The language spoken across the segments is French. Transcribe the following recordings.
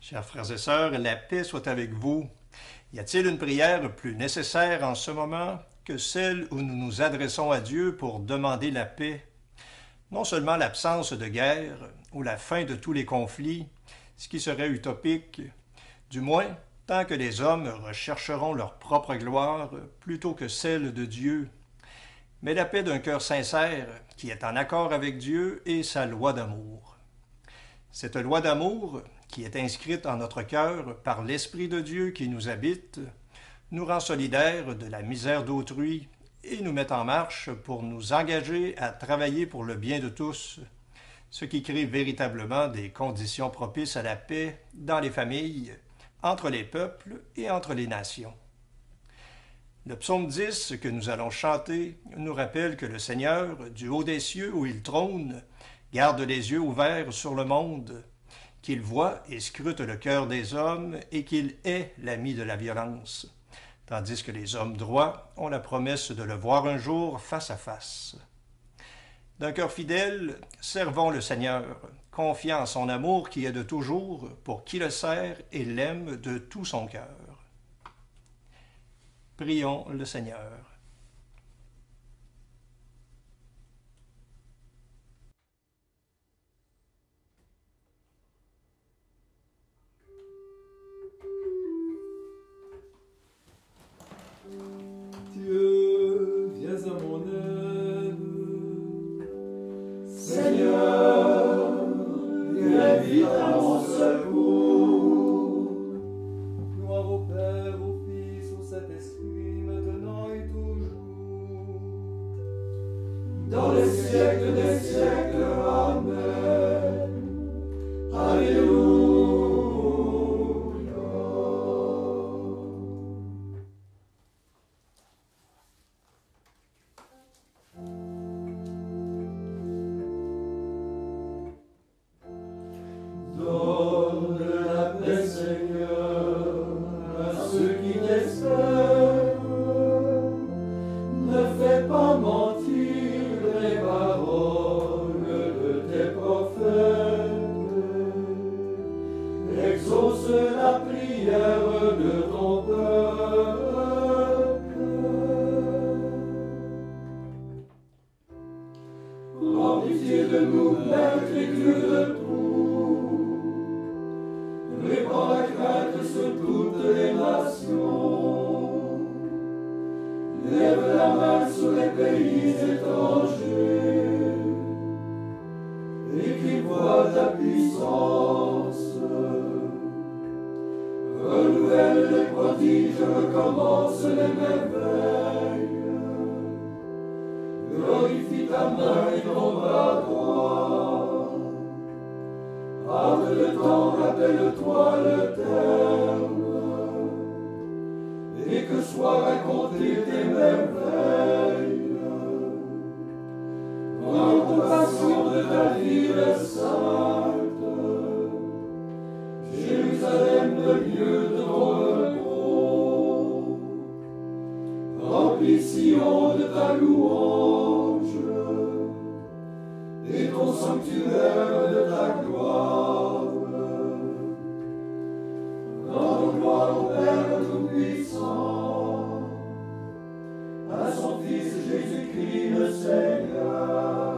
Chers frères et sœurs, la paix soit avec vous. Y a-t-il une prière plus nécessaire en ce moment que celle où nous nous adressons à Dieu pour demander la paix? Non seulement l'absence de guerre ou la fin de tous les conflits, ce qui serait utopique, du moins tant que les hommes rechercheront leur propre gloire plutôt que celle de Dieu, mais la paix d'un cœur sincère qui est en accord avec Dieu et sa loi d'amour. Cette loi d'amour, qui est inscrite en notre cœur par l'Esprit de Dieu qui nous habite, nous rend solidaires de la misère d'autrui et nous met en marche pour nous engager à travailler pour le bien de tous, ce qui crée véritablement des conditions propices à la paix dans les familles, entre les peuples et entre les nations. Le psaume 10 que nous allons chanter nous rappelle que le Seigneur, du haut des cieux où il trône, garde les yeux ouverts sur le monde, qu'il voit et scrute le cœur des hommes et qu'il est l'ami de la violence, tandis que les hommes droits ont la promesse de le voir un jour face à face. D'un cœur fidèle, servons le Seigneur, confiant en son amour qui est de toujours pour qui le sert et l'aime de tout son cœur. Prions le Seigneur. Dieu, viens à mon aide. Seigneur, viens vite à mon secours. Gloire au Père, au Fils, au Saint-Esprit, maintenant et toujours. Dans les siècles des siècles, Amen. Alléluia. Donne la paix, Seigneur, à ceux qui t'espèrent. Ne fais pas mentir les paroles de tes prophètes. Exauce la prière de ton peuple. Prends pitié de nous, Père, Dieu de tout. Répands la crainte sur toutes les nations. Lève la main sur les pays étrangers et qu'ils voient ta puissance. Renouvelle les prodiges, recommence les merveilles. Glorifie ta main et ton bras droit. Hâte le temps, rappelle-toi le terme, et que soient racontées tes merveilles. Prends compassion de ta ville sainte, Jérusalem, le lieu de ton repos. Remplis Sion de ta louange, et ton sanctuaire de ta gloire. Rends gloire au Père Tout-Puissant, à son Fils Jésus-Christ le Seigneur,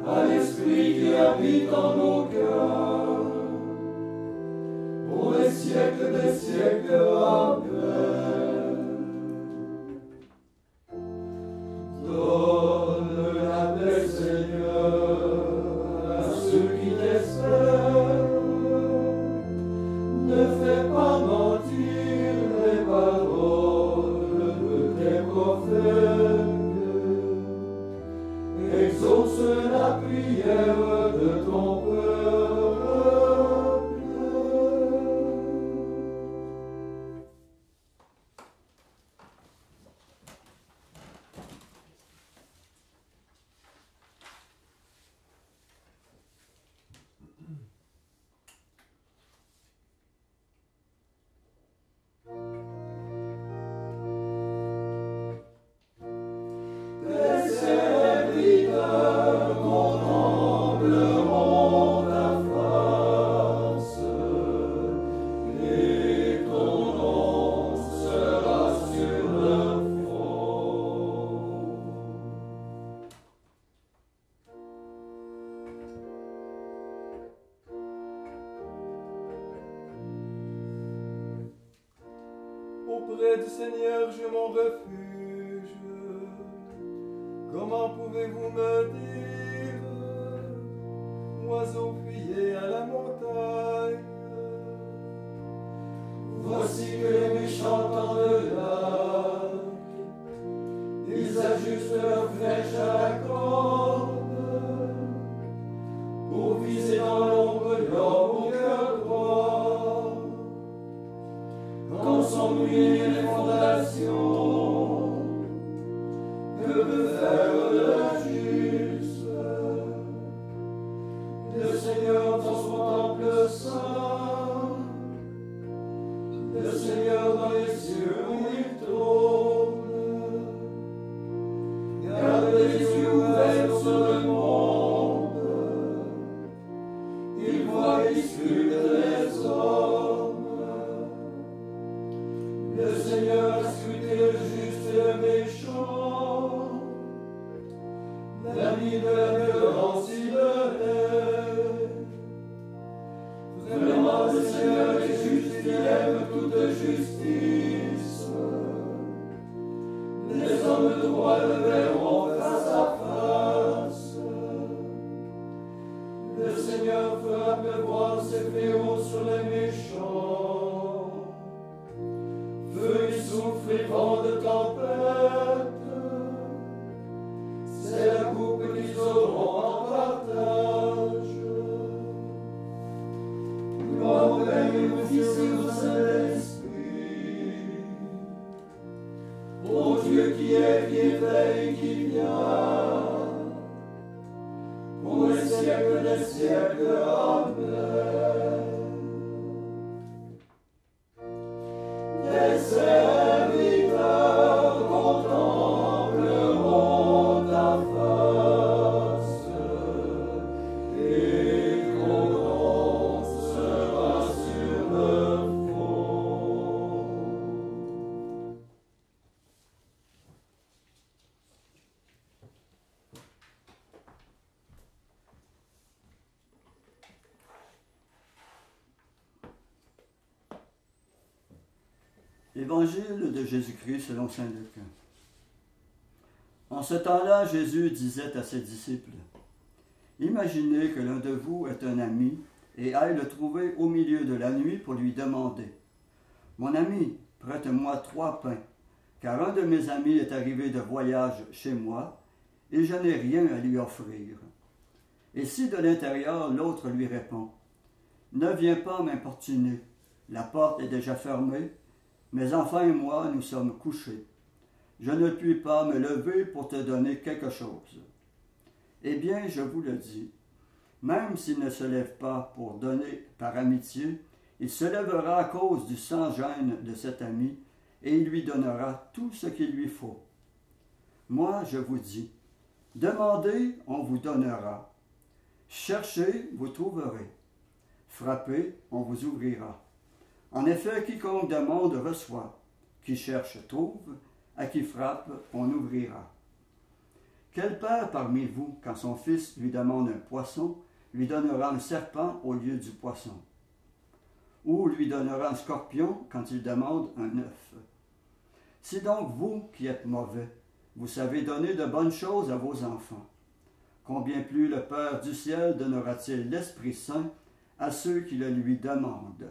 à l'Esprit qui habite en nos cœurs, pour les siècles des siècles. Amen. Donne la paix, Seigneur, à ceux qui t'espèrent. Ne fais pas mentir les paroles de tes prophètes. Exauce la prière de ton peuple. Auprès du Seigneur, j'ai mon refuge. Comment pouvez-vous me dire, oiseaux, fuyez à la montagne? Voici que les méchants tendent l'arc, ils ajustent leur flèche à la corde, pour viser dans l'ombre l'homme au cœur droit. Quand sont nuées les fondations, que peut faire le juste? Le Seigneur dans son temple saint, le Seigneur dans les cieux où il trône, garde les yeux ouverts sur le monde, il voit et scrute les hommes. Le Seigneur a scruté le juste et le méchant, l'ami de la violence il le hait. Vraiment le Seigneur est juste, il aime toute justice. Les hommes de droit le verront face à face. Le Seigneur fera pleuvoir ses fléaux sur les méchants. Feu et souffle et vent de tempête, c'est la coupe qu'ils auront en partage. Gloire au Père et au Fils et au Saint-Esprit, ô Dieu qui était et qui vient, pour les siècles des siècles. Amen. Les serviteurs contempleront ta face, et ton nom sera sur le front. Évangile de Jésus-Christ selon saint Luc. En ce temps-là, Jésus disait à ses disciples, « Imaginez que l'un de vous est un ami et aille le trouver au milieu de la nuit pour lui demander, « Mon ami, prête-moi 3 pains, car un de mes amis est arrivé de voyage chez moi et je n'ai rien à lui offrir. » Et si de l'intérieur l'autre lui répond, « Ne viens pas m'importuner, la porte est déjà fermée, mes enfants et moi, nous sommes couchés. Je ne puis pas me lever pour te donner quelque chose. » Eh bien, je vous le dis, même s'il ne se lève pas pour donner par amitié, il se lèvera à cause du sans-gêne de cet ami et il lui donnera tout ce qu'il lui faut. Moi, je vous dis, demandez, on vous donnera. Cherchez, vous trouverez. Frappez, on vous ouvrira. En effet, quiconque demande reçoit, qui cherche trouve, à qui frappe on ouvrira. Quel père parmi vous, quand son fils lui demande un poisson, lui donnera un serpent au lieu du poisson? Ou lui donnera un scorpion quand il demande un œuf? Si donc vous, qui êtes mauvais, vous savez donner de bonnes choses à vos enfants, combien plus le Père du ciel donnera-t-il l'Esprit Saint à ceux qui le lui demandent?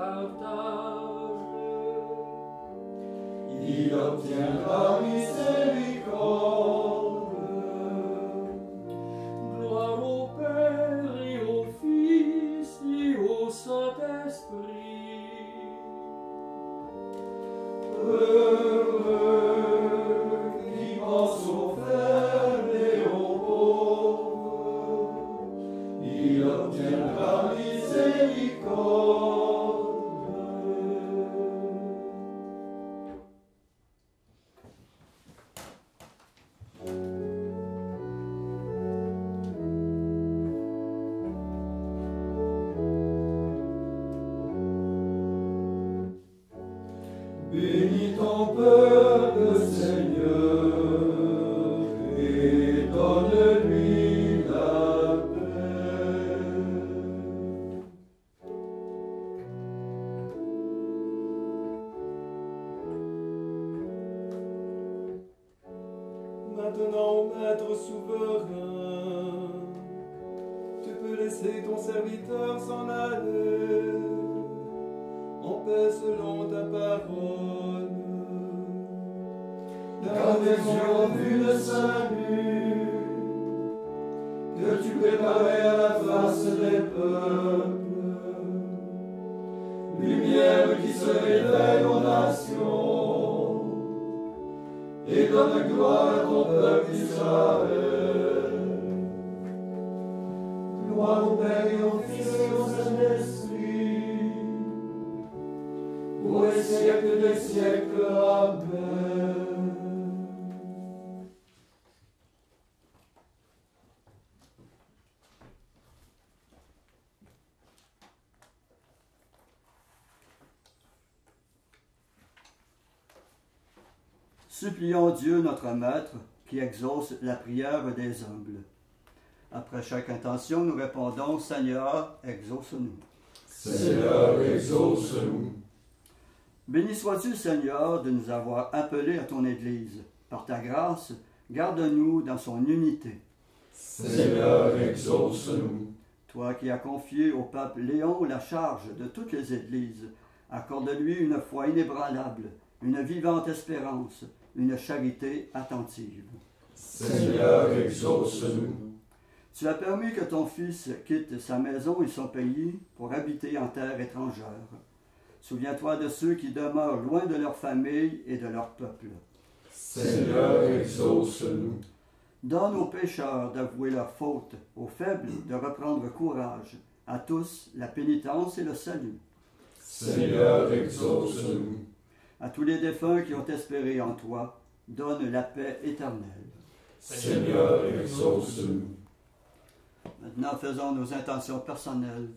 partage. Il obtiendra miséricorde. Gloire au Père et au Fils et au Saint-Esprit. Heureux qui pense aux faibles et aux pauvres, il obtiendra miséricorde. Bénis ton peuple, Seigneur, et donne-lui la paix. Maintenant, Maître souverain, tu peux laisser ton serviteur s'en aller en paix selon ta parole. Car tes yeux ont vu le salut que tu préparais à la face des peuples, lumière qui se révèle aux nations et donne gloire à ton peuple Israël. Gloire au Père et au Fils et au Saint-Esprit, pour les siècles des siècles. Amen. Supplions Dieu notre Maître, qui exauce la prière des humbles. Après chaque intention, nous répondons, Seigneur, exauce-nous. Seigneur, exauce-nous. Béni sois-tu, Seigneur, de nous avoir appelés à ton Église. Par ta grâce, garde-nous dans son unité. Seigneur, exauce-nous. Toi qui as confié au pape Léon la charge de toutes les Églises, accorde-lui une foi inébranlable, une vivante espérance, une charité attentive. Seigneur, exauce-nous. Tu as permis que ton Fils quitte sa maison et son pays pour habiter en terre étrangère. Souviens-toi de ceux qui demeurent loin de leur famille et de leur peuple. Seigneur, exauce-nous. Donne aux pécheurs d'avouer leurs fautes, aux faibles de reprendre courage, à tous la pénitence et le salut. Seigneur, exauce-nous. À tous les défunts qui ont espéré en toi, donne la paix éternelle. Seigneur, exauce-nous. Maintenant, faisons nos intentions personnelles,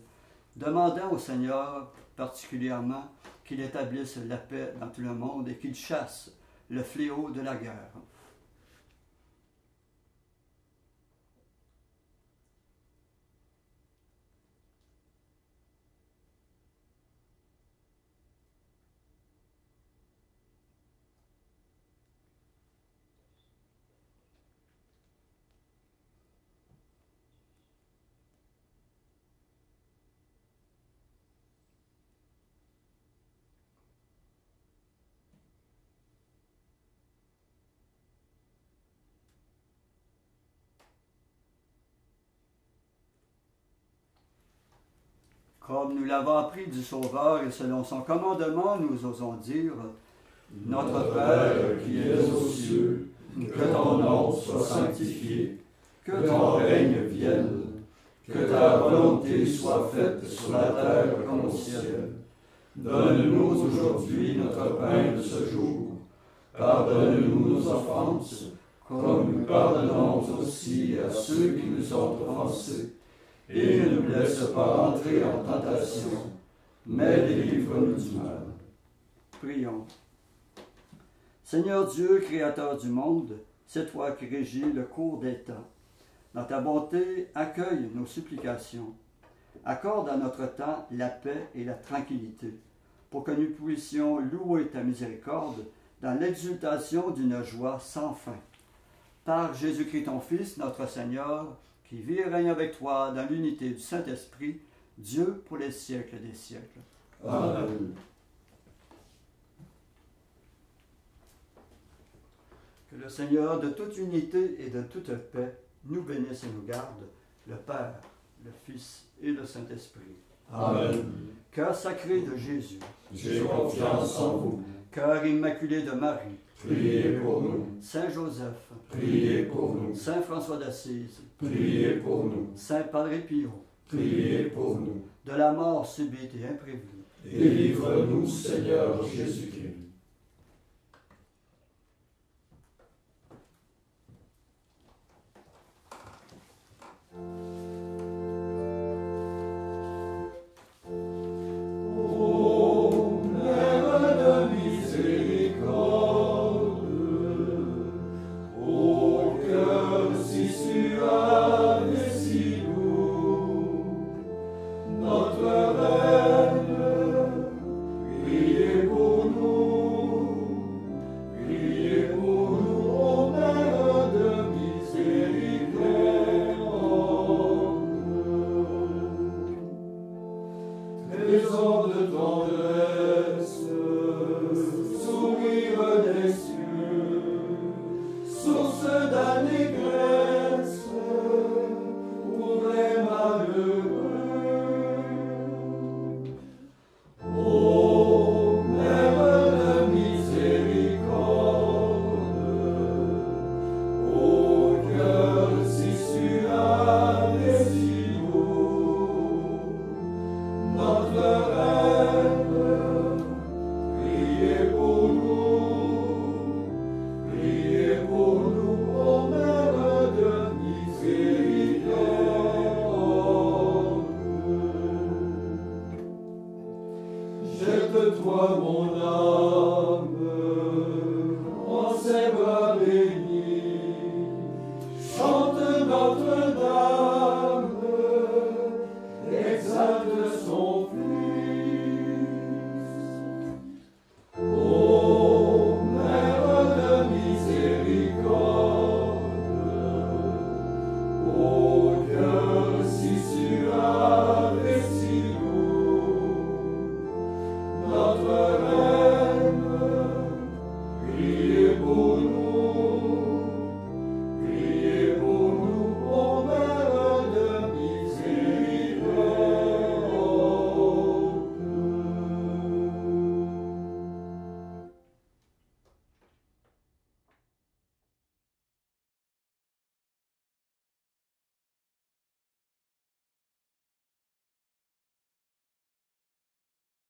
demandant au Seigneur particulièrement qu'il établisse la paix dans tout le monde et qu'il chasse le fléau de la guerre. Comme nous l'avons appris du Sauveur et selon son commandement, nous osons dire « Notre Père qui es aux cieux, que ton nom soit sanctifié, que ton règne vienne, que ta volonté soit faite sur la terre comme au ciel. Donne-nous aujourd'hui notre pain de ce jour. Pardonne-nous nos offenses, comme nous pardonnons aussi à ceux qui nous ont offensés. Et ne nous laisse pas entrer en tentation, mais délivre-nous du mal. » Prions. Seigneur Dieu, Créateur du monde, c'est toi qui régis le cours des temps. Dans ta bonté, accueille nos supplications. Accorde à notre temps la paix et la tranquillité, pour que nous puissions louer ta miséricorde dans l'exultation d'une joie sans fin. Par Jésus-Christ ton Fils, notre Seigneur, qui vit et règne avec toi dans l'unité du Saint-Esprit, Dieu pour les siècles des siècles. Amen. Que le Seigneur de toute unité et de toute paix nous bénisse et nous garde, le Père, le Fils et le Saint-Esprit. Amen. Cœur sacré de Jésus, J'ai confiance en vous. cœur immaculé de Marie, Priez pour nous. Saint Joseph, Priez pour nous. Saint François d'Assise, Priez pour nous. Saint Padre Pio, Priez pour nous. de la mort subite et imprévue, Délivre-nous, Seigneur Jésus-Christ. Ô Mère de miséricorde, ô cœur si suave et si doux, notre Reine, priez pour nous, ô Mère de miséricorde. Trésor de tendresse, sourire des cieux, source d'allégresse pour les malheureux. Ô Mère de miséricorde, ô cœur si suave et si doux, notre Reine, priez pour nous, ô Mère de miséricorde. Jette-toi, mon âme, en ses bras bénis, chante Notre-Dame, exalte son Fils. Ô Mère de miséricorde, ô cœur si suave et si doux, notre